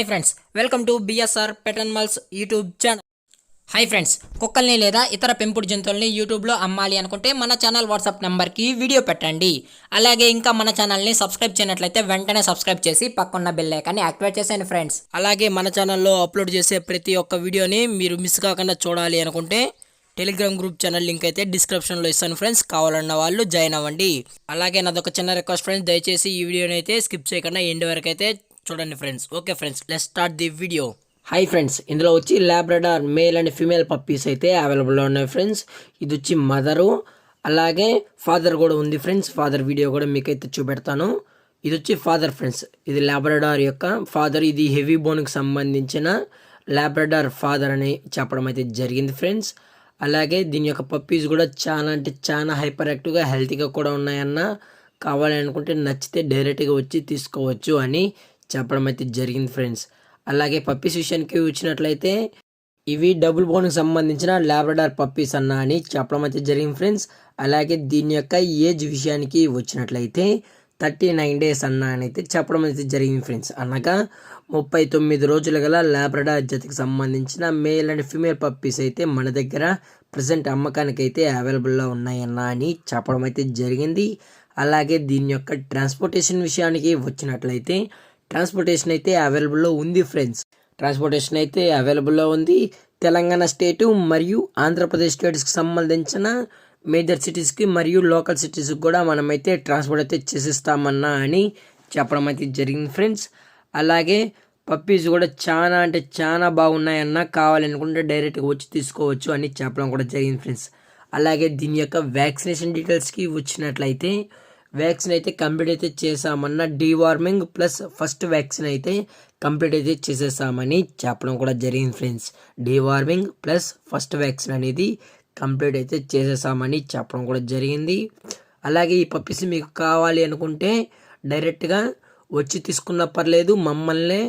Hi friends, welcome to BSR pet animals YouTube channel. Hi friends, కుక్కల్ని లేదా ఇతర పెంపుడు జంతువుల్ని యూట్యూబ్లో అమ్మాలి అనుకుంటే మన ఛానల్ వాట్సాప్ నెంబర్కి వీడియో పెట్టండి. అలాగే ఇంకా మన ఛానల్ని సబ్స్క్రైబ్ చేయనట్లయితే వెంటనే సబ్స్క్రైబ్ చేసి పక్కన్న బెల్ ఐకాన్ని యాక్టివేట్ చేసేయండి ఫ్రెండ్స్. అలాగే మన ఛానల్లో అప్లోడ్ చేసే ప్రతి ఒక్క వీడియోని మీరు మిస్ కాకుండా చూడాలి అనుకుంటే టెలిగ్రామ్ గ్రూప్ ఛానల్ లింక్ అయితే డిస్క్రిప్షన్లో ఇస్తాను ఫ్రెండ్స్, కావాలన్న వాళ్ళు జాయిన్ అవ్వండి. అలాగే నాదొక చిన్న రిక్వెస్ట్ ఫ్రెండ్స్, దయచేసి ఈ వీడియోని అయితే స్కిప్ చేయకుండా ఎండ్ వరకు అయితే చూడండి friends. Okay friends, let's start the video. Hi friends, ఇందులో వచ్చి Labrador male and female puppies అయితే అవైలబుల్లో ఉన్నాయి ఫ్రెండ్స్. ఇది వచ్చి మదరు, అలాగే ఫాదర్ కూడా ఉంది ఫ్రెండ్స్. ఫాదర్ వీడియో కూడా మీకైతే చూపెడతాను. ఇది వచ్చి ఫాదర్ ఫ్రెండ్స్, ఇది లాబ్రడార్ యొక్క ఫాదర్. ఇది హెవీ బోన్కి సంబంధించిన లాబ్రడార్ ఫాదర్ అని చెప్పడం అయితే జరిగింది ఫ్రెండ్స్. అలాగే దీని యొక్క పప్పీస్ కూడా చాలా అంటే చాలా హైపర్ యాక్టివ్గా హెల్తీగా కూడా ఉన్నాయన్న, కావాలి అనుకుంటే నచ్చితే డైరెక్ట్గా వచ్చి తీసుకోవచ్చు అని చెప్పడం అయితే జరిగింది ఫ్రెండ్స్. అలాగే పప్పీస్ విషయానికి వచ్చినట్లయితే ఇవి డబుల్ బోన్కి సంబంధించిన లాబ్రడార్ పప్పీస్ అన్న అని చెప్పడం అయితే జరిగింది ఫ్రెండ్స్. అలాగే దీని యొక్క ఏజ్ విషయానికి వచ్చినట్లయితే 39 డేస్ అన్న అని అయితే చెప్పడం అయితే జరిగింది ఫ్రెండ్స్. అనగా 39 రోజులు గల లాబ్రడార్ జాతికి సంబంధించిన మేల్ అండ్ ఫీమేల్ పప్పీస్ అయితే మన దగ్గర ప్రజెంట్ అమ్మకానికి అయితే అవైలబుల్లో ఉన్నాయన్న అని చెప్పడం అయితే జరిగింది. అలాగే దీని యొక్క ట్రాన్స్పోర్టేషన్ విషయానికి వచ్చినట్లయితే ట్రాన్స్పోర్టేషన్ అయితే అవైలబుల్లో ఉంది ఫ్రెండ్స్. ట్రాన్స్పోర్టేషన్ అయితే అవైలబుల్లో ఉంది. తెలంగాణ స్టేటు మరియు ఆంధ్రప్రదేశ్ స్టేట్స్కి సంబంధించిన మేజర్ సిటీస్కి మరియు లోకల్ సిటీస్కి కూడా మనమైతే ట్రాన్స్పోర్ట్ అయితే చేసిస్తామన్నా అని చెప్పడం అయితే జరిగింది ఫ్రెండ్స్. అలాగే పప్పీస్ కూడా చాలా అంటే చాలా బాగున్నాయన్న, కావాలనుకుంటే డైరెక్ట్గా వచ్చి తీసుకోవచ్చు అని చెప్పడం కూడా జరిగింది ఫ్రెండ్స్. అలాగే దీని యొక్క వ్యాక్సినేషన్ డీటెయిల్స్కి వచ్చినట్లయితే వ్యాక్సిన్ అయితే కంప్లీట్ అయితే చేసామన్న, డీవార్మింగ్ ప్లస్ ఫస్ట్ వ్యాక్సిన్ అయితే కంప్లీట్ అయితే చేసేసామని చెప్పడం కూడా జరిగింది friends. Deworming plus first vaccine అనేది కంప్లీట్ అయితే చేసేసామని చెప్పడం కూడా జరిగింది. అలాగే ఈ పప్పీస్ మీకు కావాలి అనుకుంటే డైరెక్ట్గా వచ్చి తీసుకున్నా పర్లేదు, మమ్మల్ని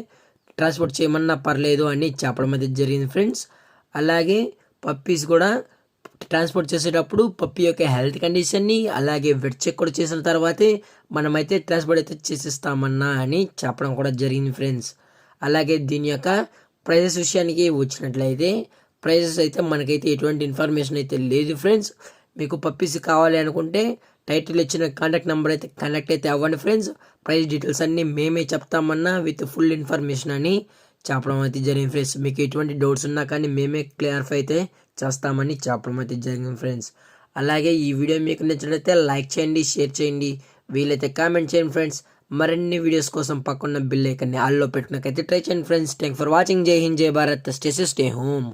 ట్రాన్స్పోర్ట్ చేయమన్నా పర్లేదు అని చెప్పడం అయితే జరిగింది ఫ్రెండ్స్. అలాగే పప్పీస్ కూడా ట్రాన్స్పోర్ట్ చేసేటప్పుడు పప్పీ యొక్క హెల్త్ కండిషన్ని అలాగే వెట్ చెక్ కూడా చేసిన తర్వాతే మనమైతే ట్రాన్స్పోర్ట్ అయితే చేసిస్తామన్నా అని చెప్పడం కూడా జరిగింది ఫ్రెండ్స్. అలాగే దీని యొక్క ప్రైజెస్ విషయానికి వచ్చినట్లయితే ప్రైజెస్ అయితే మనకైతే ఎటువంటి ఇన్ఫర్మేషన్ అయితే లేదు ఫ్రెండ్స్. మీకు పప్పీస్ కావాలి అనుకుంటే టైటిల్ ఇచ్చిన కాంటాక్ట్ నెంబర్ అయితే కనెక్ట్ అయితే అవ్వండి ఫ్రెండ్స్. ప్రైస్ డీటెయిల్స్ అన్నీ మేమే చెప్తామన్నా విత్ ఫుల్ ఇన్ఫర్మేషన్ అని చెప్పడం అయితే జరిగింది ఫ్రెండ్స్. మీకు ఎటువంటి డౌట్స్ ఉన్నా కానీ మేమే క్లియర్ఫై అయితే చేస్తామని చెప్పడం అయితే జరిగింది ఫ్రెండ్స్. అలాగే ఈ వీడియో మీకు నచ్చినట్లయితే లైక్ చేయండి, షేర్ చేయండి, వీలైతే కామెంట్ చేయండి ఫ్రెండ్స్. మరిన్ని వీడియోస్ కోసం పక్కన్న బెల్ ఐకాన్ని ఆల్లో పెట్టినకైతే ట్రై చేయండి ఫ్రెండ్స్. Thank for watching. జై హింద్, జై భారత్, స్టే హోమ్.